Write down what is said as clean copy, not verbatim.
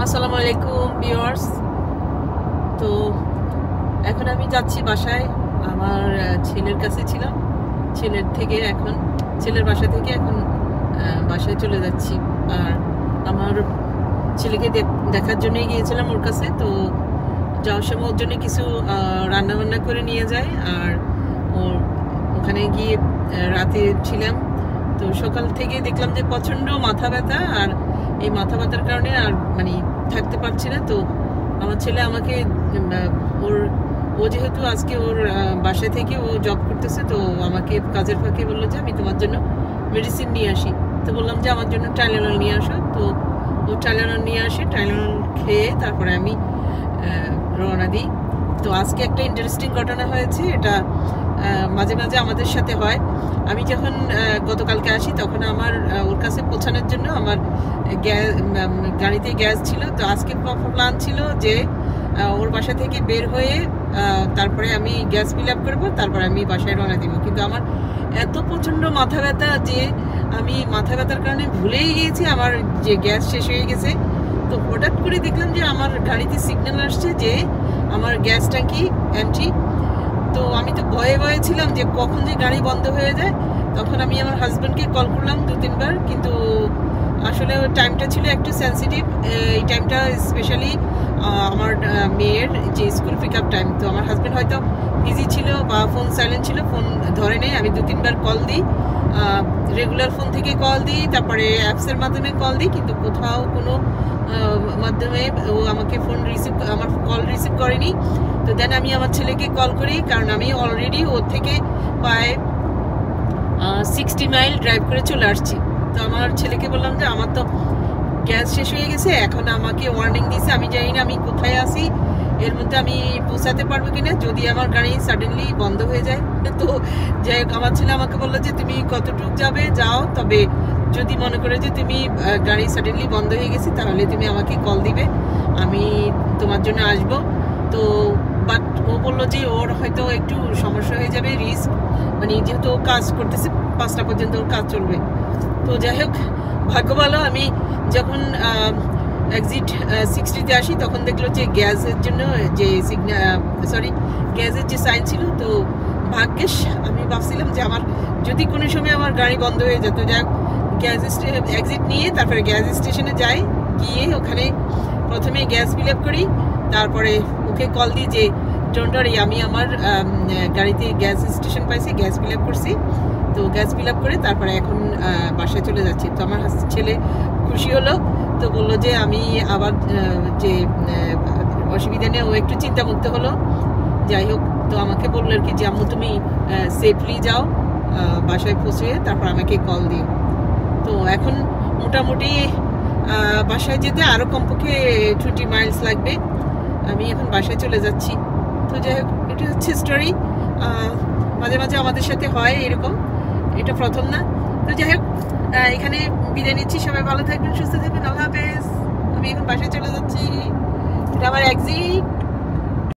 আসসালামু আলাইকুম ভিউয়ার্স। তো এখন আমি যাচ্ছি বাসায়। আমার ছেলের কাছে ছিলাম, ছেলের বাসা থেকে এখন বাসায় চলে যাচ্ছি। আর আমার ছেলেকে দেখার জন্যই গিয়েছিলাম ওর কাছে। তো যাওয়ার সময় ওর জন্য কিছু রান্না বান্না করে নিয়ে যায়। আর ওর ওখানে গিয়ে রাতে ছিলাম। তো সকাল থেকে দেখলাম যে প্রচণ্ড মাথা ব্যথা, আর এই মাথা ব্যথার কারণে আর থাকতে পারছি না। তো আমার ছেলে আমাকে ও যেহেতু আজকে ওর বাসায় থেকে ও জব করতেছে, তো আমাকে কাজের ফাঁকে বললো যে আমি তোমার জন্য মেডিসিন নিয়ে আসি। তো বললাম যে আমার জন্য টাইলেনল নিয়ে আসো। তো ও টাইলেনল নিয়ে আসে, টাইলেনল খেয়ে তারপরে আমি রওনা দিই। তো আজকে একটা ইন্টারেস্টিং ঘটনা হয়েছে। এটা মাঝে মাঝে আমাদের সাথে হয়। আমি যখন গতকালকে আসি তখন আমার ওর কাছে পৌঁছানোর জন্য আমার গাড়িতে গ্যাস ছিল। তো আজকে প্ল্যান ছিল যে ওর বাসা থেকে বের হয়ে তারপরে আমি গ্যাস ফিল আপ করবো, তারপরে আমি বাসায় রওনা দিব। কিন্তু আমার এত প্রচণ্ড মাথা ব্যথা যে আমি মাথা ব্যথার কারণে ভুলেই গিয়েছি আমার যে গ্যাস শেষ হয়ে গেছে। তো হঠাৎ করে দেখলাম যে আমার গাড়িতে সিগন্যাল আসছে যে আমার গ্যাস ট্যাঙ্কি এমটি। তো আমি তো ভয়ে ভয়ে ছিলাম যে কখন যে গাড়ি বন্ধ হয়ে যায়। তখন আমি আমার হাজব্যান্ডকে কল করলাম 2-3 বার, কিন্তু আসলে টাইমটা ছিল একটু সেন্সিটিভ। এই টাইমটা স্পেশালি আমার মেয়ের যে স্কুল পিক আপ টাইম। তো আমার হাজব্যান্ড হয়তো বিজি ছিল বা ফোন সাইলেন্ট ছিল, ফোন ধরে নেই। আমি 2-3 বার কল দিই, রেগুলার ফোন থেকে কল দিই, তারপরে অ্যাপসের মাধ্যমে কল দিই, কিন্তু কোথাও কোনো মাধ্যমে ও আমাকে আমার কল রিসিভ করেনি। তো দেন আমি আমার ছেলেকে কল করি, কারণ আমি অলরেডি ওর থেকে প্রায় 60 মাইল ড্রাইভ করে চলে আসছি। তো আমার ছেলেকে বললাম যে আমার তো গ্যাস শেষ হয়ে গেছে, এখন আমাকে ওয়ার্নিং দিয়েছে, আমি জানি না আমি কোথায় আছি, এর মধ্যে আমি পৌঁছাতে পারবো কিনা যদি আমার গাড়ি সাডেনলি বন্ধ হয়ে যায়। তো যাই হোক, আমার ছেলে আমাকে বললো যে তুমি কতটুক যাবে যাও, তবে যদি মনে করে যে তুমি গাড়ি সাডেনলি বন্ধ হয়ে গেছে তাহলে তুমি আমাকে কল দিবে, আমি তোমার জন্য আসবো। তো বাট ও বললো যে ওর হয়তো একটু সমস্যা হয়ে যাবে, রিস্ক, যেহেতু ও কাজ করতেছে 5টা পর্যন্ত ওর কাজ চলবে। তো যাই হোক, ভাগ্য ভালো, আমি যখন এক্সিট 60-তে আসি তখন দেখলো যে গ্যাসের জন্য যে গ্যাসের যে সাইন ছিল। তো ভাগ্যেশ আমি ভাবছিলাম যে আমার যদি কোনো সময় আমার গাড়ি বন্ধ হয়ে যেত। যাই হোক, এক্সিট নিয়ে তারপরে গ্যাস স্টেশনে যাই, গিয়ে ওখানে প্রথমে গ্যাস ফিল আপ করি, তারপরে ওকে কল দিই যে ডোন্ট ওয়ারি, আমি আমার গাড়িতে গ্যাস স্টেশন পাইছি, গ্যাস ফিল আপ করছি। তো গ্যাস ফিল আপ করে তারপরে এখন বাসায় চলে যাচ্ছি। তো আমার ছেলে খুশি হলো, তো বললো যে আমি আবার যে অসুবিধা নেই, ও একটু চিন্তামুক্ত হলো। যাই হোক, তো আমাকে বললো আর কি যে আম্মু তুমি সেফলি যাও, বাসায় পৌঁছে তারপর আমাকে কল দিও। তো এখন মোটামুটি বাসায় যেতে আরও কমপক্ষে 20 মাইলস লাগবে। আমি এখন বাসায় চলে যাচ্ছি। তো যাই হোক, এটা হচ্ছে স্টোরি। মাঝে মাঝে আমাদের সাথে হয় এরকম, এটা প্রথম না। তো যাই হোক, এখানে বিদায় নিচ্ছি। সবাই ভালো থাকবেন, সুস্থ থাকবেন, আল্লাহ হাফেজ। আমি এখন বাসায় চলে যাচ্ছি, এটা আমার এক্সিট।